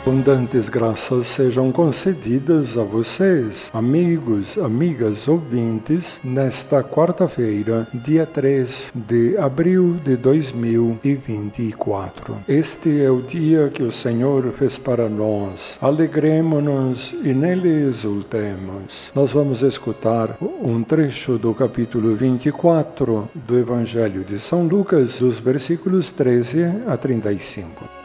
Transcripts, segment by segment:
Abundantes graças sejam concedidas a vocês, amigos, amigas, ouvintes, nesta quarta-feira, dia 3 de abril de 2024. Este é o dia que o Senhor fez para nós. Alegremo-nos e nele exultemos. Nós vamos escutar um trecho do capítulo 24 do Evangelho de São Lucas, dos versículos 13 a 35.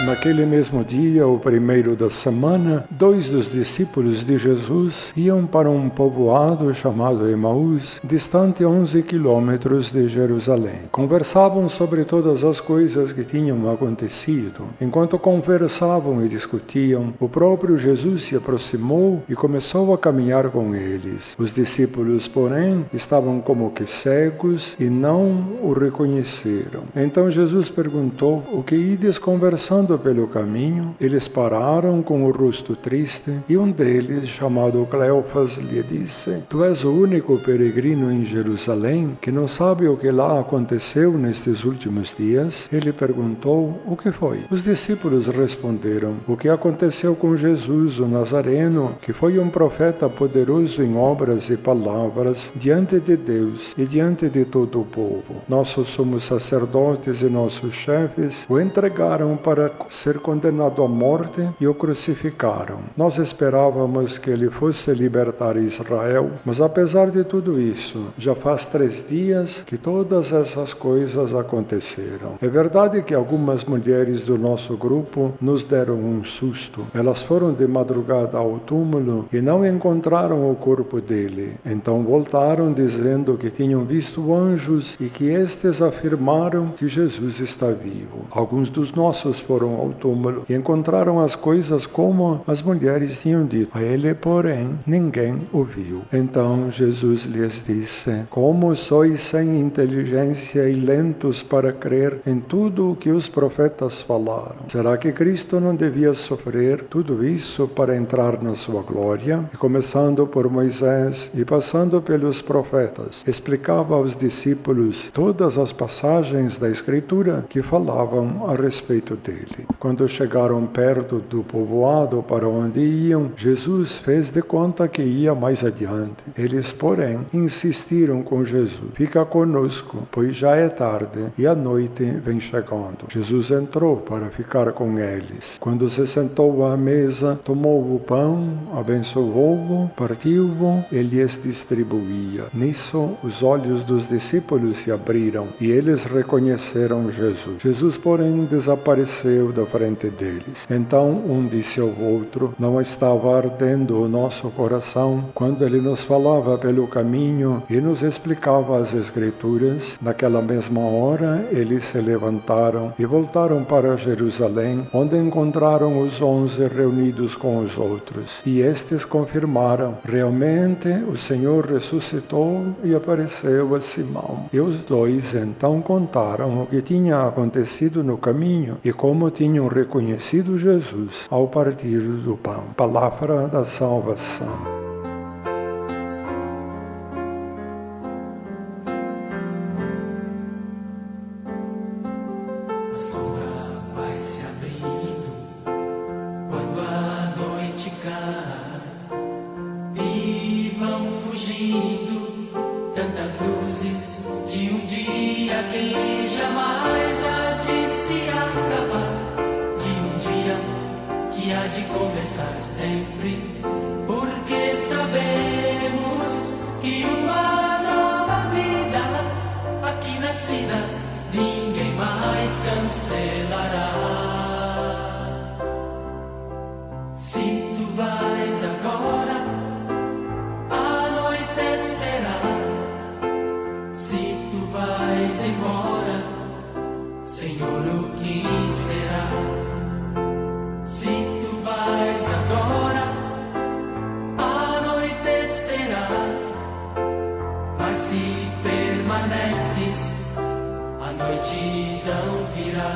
Naquele mesmo dia, o primeiro da semana, 2 dos discípulos de Jesus iam para um povoado chamado Emaús, distante 11 quilômetros de Jerusalém. Conversavam sobre todas as coisas que tinham acontecido. Enquanto conversavam e discutiam, o próprio Jesus se aproximou e começou a caminhar com eles. Os discípulos, porém, estavam como que cegos e não o reconheceram. Então Jesus perguntou: "O que ides conversando pelo caminho?" Eles pararam com o rosto triste, e um deles, chamado Cleofas, lhe disse: "Tu és o único peregrino em Jerusalém que não sabe o que lá aconteceu nestes últimos dias?" Ele perguntou: "O que foi?" Os discípulos responderam: "O que aconteceu com Jesus, o Nazareno, que foi um profeta poderoso em obras e palavras diante de Deus e diante de todo o povo. Nossos sumos sacerdotes e nossos chefes o entregaram para ser condenado à morte e o crucificaram. Nós esperávamos que ele fosse libertar Israel, mas apesar de tudo isso, já faz 3 dias que todas essas coisas aconteceram. É verdade que algumas mulheres do nosso grupo nos deram um susto. Elas foram de madrugada ao túmulo e não encontraram o corpo dele. Então voltaram dizendo que tinham visto anjos e que estes afirmaram que Jesus está vivo. Alguns dos nossos foram ao túmulo e encontraram as coisas como as mulheres tinham dito. A ele, porém, ninguém o viu." Então Jesus lhes disse: "Como sois sem inteligência e lentos para crer em tudo o que os profetas falaram? Será que Cristo não devia sofrer tudo isso para entrar na sua glória?" E começando por Moisés e passando pelos profetas, explicava aos discípulos todas as passagens da Escritura que falavam a respeito dele. Quando chegaram perto do povoado para onde iam, Jesus fez de conta que ia mais adiante. Eles, porém, insistiram com Jesus: "Fica conosco, pois já é tarde e a noite vem chegando." Jesus entrou para ficar com eles. Quando se sentou à mesa, tomou o pão, abençoou-o, partiu-o e lhes distribuía. Nisso, os olhos dos discípulos se abriram e eles reconheceram Jesus. Jesus, porém, desapareceu da frente deles. Então um disse ao outro: "Não estava ardendo o nosso coração quando ele nos falava pelo caminho e nos explicava as Escrituras?" Naquela mesma hora eles se levantaram e voltaram para Jerusalém, onde encontraram os 11 reunidos com os outros. E estes confirmaram: "Realmente o Senhor ressuscitou e apareceu a Simão." E os 2 então contaram o que tinha acontecido no caminho e como tinham reconhecido Jesus ao partir do pão. Palavra da salvação. A sombra vai se abrindo quando a noite cai e vão fugindo tantas luzes de um dia que jamais há de se acabar, de um dia que há de começar sempre, porque sabemos que uma nova vida aqui nascida ninguém mais cancelará. Se tu vais agora, anoitecerá. Se tu vais embora, Senhor, o que será? Se tu vais agora, anoitecerá. Mas se permaneces, a noite não virá.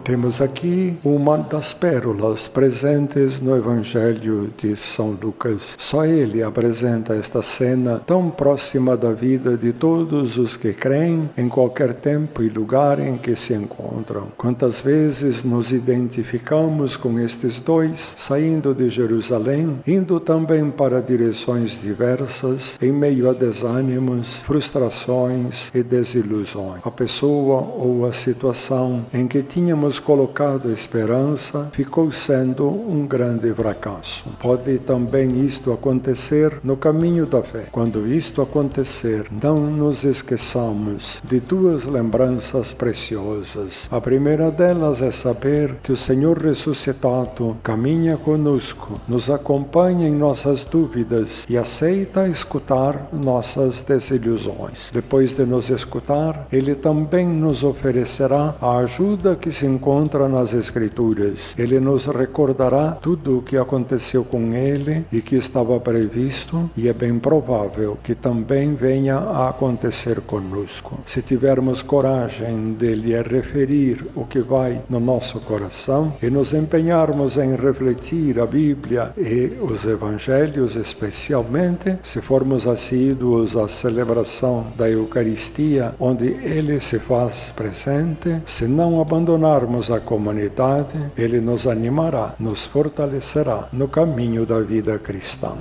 Temos aqui uma das pérolas presentes no Evangelho de São Lucas. Só ele apresenta esta cena tão próxima da vida de todos os que creem em qualquer tempo e lugar em que se encontram. Quantas vezes nos identificamos com estes dois, saindo de Jerusalém, indo também para direções diversas, em meio a desânimos, frustrações e desilusões. A pessoa ou a situação em que tínhamos colocado a esperança ficou sendo um grande fracasso. Pode também isto acontecer no caminho da fé. Quando isto acontecer, não nos esqueçamos de duas lembranças preciosas. A primeira delas é saber que o Senhor ressuscitado caminha conosco, nos acompanha em nossas dúvidas e aceita escutar nossas desilusões. Depois de nos escutar, Ele também nos oferecerá a ajuda que se encontra nas Escrituras. Ele nos recordará tudo o que aconteceu com Ele e que estava previsto, e é bem provável que também venha a acontecer conosco. Se tivermos coragem de lhe referir o que vai no nosso coração e nos empenharmos em refletir a Bíblia e os Evangelhos especialmente, se formos assíduos à celebração da Eucaristia, onde Ele se faz presente, se não abandonarmos a comunidade, Ele nos animará, nos fortalecerá no caminho da vida cristã.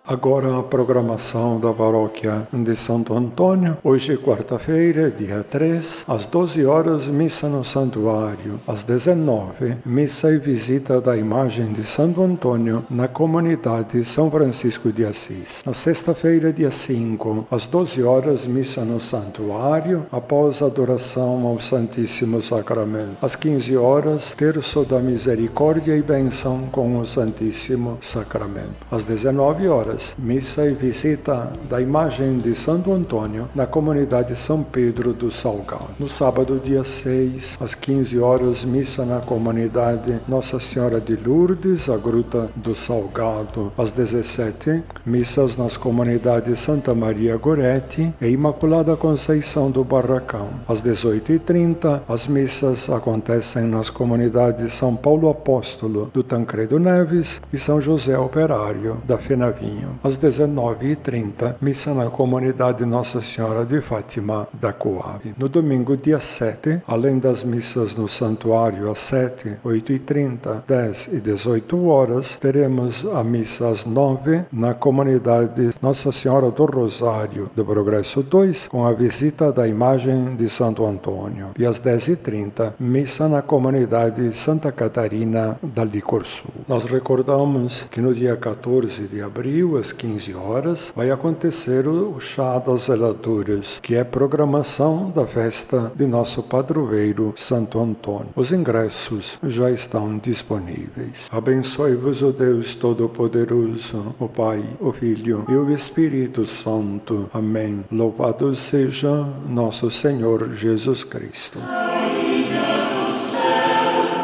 Agora a programação da paróquia de Santo Antônio. Hoje, quarta-feira, dia 3, às 12 horas, missa no santuário. Às 19, missa e visita da imagem de Santo Antônio na comunidade São Francisco de Assis. Na sexta-feira, dia 5, às 12 horas, missa no santuário, após a adoração ao Santíssimo Sacramento. Às 15 horas, terço da misericórdia e bênção com o Santíssimo Sacramento. Às 19 horas, missa e visita da imagem de Santo Antônio na comunidade São Pedro do Salgado. No sábado, dia 6, às 15 horas, missa na comunidade Nossa Senhora de Lourdes, a Gruta do Salgado. Às 17, missas nas comunidades Santa Maria Goretti e Imaculada Conceição do Barracão. Às 18h30, as missas acontecem nas comunidades São Paulo Apóstolo do Tancredo Neves e São José Operário da Fenavinho. Às 19h30, missa na comunidade Nossa Senhora de Fátima da Coab. No domingo, dia 7, além das missas no santuário às 7, 8h30, 10 e 18 horas, teremos a missa às 9 na comunidade Nossa Senhora do Rosário do Progresso 2, com a visita da imagem de Santo Antônio. E às 10h30, missa na comunidade Santa Catarina da Licor Sul. Nós recordamos que no dia 14 de abril, às 15 horas, vai acontecer o Chá das Zeladoras, que é programação da festa de nosso padroeiro Santo Antônio. Os ingressos já estão disponíveis. Abençoe-vos o Deus Todo-Poderoso, o Pai, o Filho e o Espírito Santo. Amém. Louvado seja nosso Senhor Jesus Cristo. Rainha do céu,